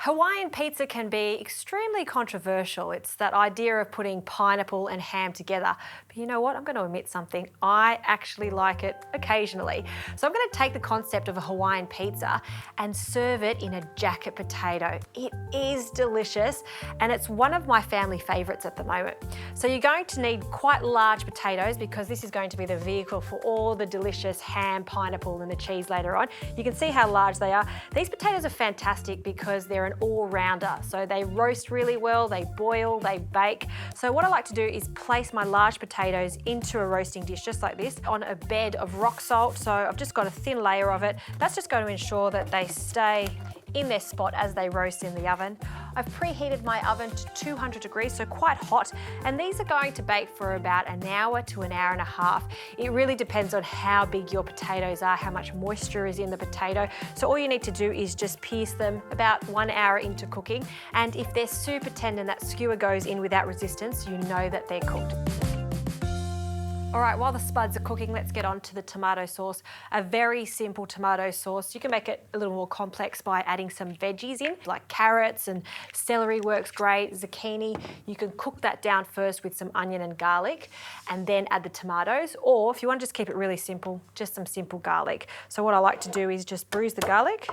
Hawaiian pizza can be extremely controversial. It's that idea of putting pineapple and ham together. But you know what? I'm going to admit something. I actually like it occasionally. So I'm going to take the concept of a Hawaiian pizza and serve it in a jacket potato. It is delicious and it's one of my family favourites at the moment. So you're going to need quite large potatoes because this is going to be the vehicle for all the delicious ham, pineapple and the cheese later on. You can see how large they are. These potatoes are fantastic because they're an all-rounder. So they roast really well, they boil, they bake. So what I like to do is place my large potatoes into a roasting dish just like this on a bed of rock salt. So I've just got a thin layer of it. That's just going to ensure that they stay in their spot as they roast in the oven. I've preheated my oven to 200 degrees, so quite hot, and these are going to bake for about an hour to an hour and a half. It really depends on how big your potatoes are, how much moisture is in the potato. So all you need to do is just pierce them about 1 hour into cooking, and if they're super tender and that skewer goes in without resistance, you know that they're cooked. All right, while the spuds are cooking, let's get on to the tomato sauce. A very simple tomato sauce. You can make it a little more complex by adding some veggies in, like carrots and celery works great, zucchini. You can cook that down first with some onion and garlic and then add the tomatoes. Or if you want to just keep it really simple, just some simple garlic. So what I like to do is just bruise the garlic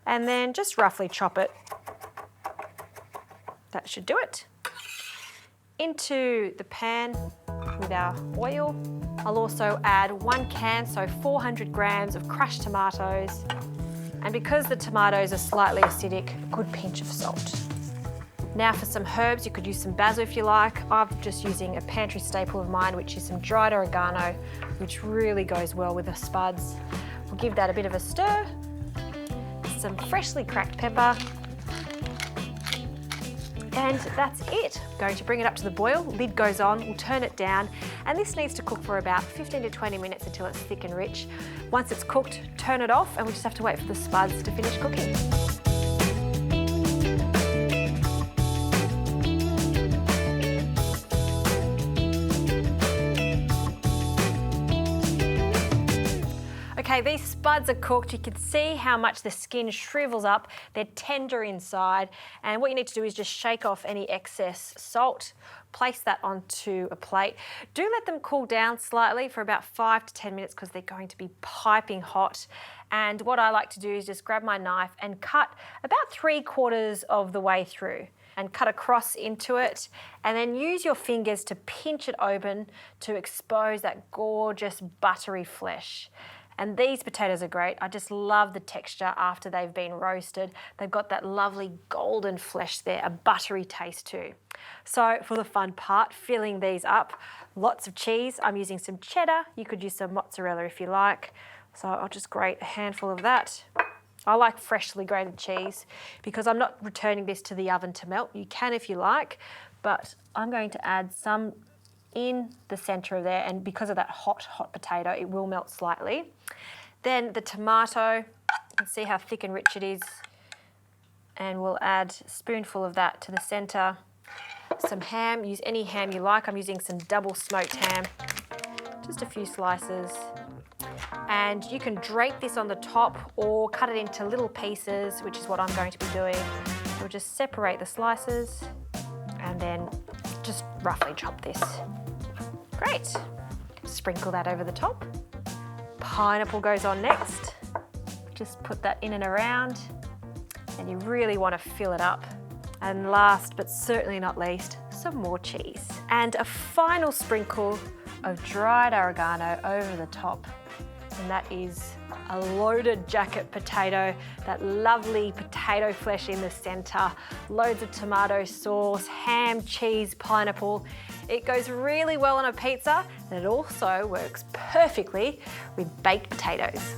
and then just roughly chop it. That should do it. Into the pan with our oil. I'll also add 1 can, so 400 grams of crushed tomatoes. And because the tomatoes are slightly acidic, a good pinch of salt. Now for some herbs, you could use some basil if you like. I'm just using a pantry staple of mine, which is some dried oregano, which really goes well with the spuds. We'll give that a bit of a stir. Some freshly cracked pepper. And that's it. Going to bring it up to the boil, lid goes on, we'll turn it down, and this needs to cook for about 15 to 20 minutes until it's thick and rich. Once it's cooked, turn it off, and we just have to wait for the spuds to finish cooking. Okay, these spuds are cooked. You can see how much the skin shrivels up. They're tender inside. And what you need to do is just shake off any excess salt, place that onto a plate. Do let them cool down slightly for about 5 to 10 minutes because they're going to be piping hot. And what I like to do is just grab my knife and cut about 3/4 of the way through and cut across into it, and then use your fingers to pinch it open to expose that gorgeous buttery flesh. And these potatoes are great. I just love the texture after they've been roasted. They've got that lovely golden flesh there, a buttery taste too. So for the fun part, filling these up, lots of cheese. I'm using some cheddar. You could use some mozzarella if you like. So I'll just grate a handful of that. I like freshly grated cheese because I'm not returning this to the oven to melt. You can if you like, but I'm going to add some in the centre of there, and because of that hot potato, it will melt slightly. Then the tomato, you can see how thick and rich it is, and we'll add a spoonful of that to the centre. Some ham, use any ham you like. I'm using some double smoked ham, just a few slices. And you can drape this on the top or cut it into little pieces, which is what I'm going to be doing. We'll just separate the slices and then just roughly chop this. Great. Sprinkle that over the top. Pineapple goes on next. Just put that in and around, and you really want to fill it up. And last but certainly not least, some more cheese. And a final sprinkle of dried oregano over the top. And that is a loaded jacket potato, that lovely potato flesh in the centre, loads of tomato sauce, ham, cheese, pineapple. It goes really well on a pizza, and it also works perfectly with baked potatoes.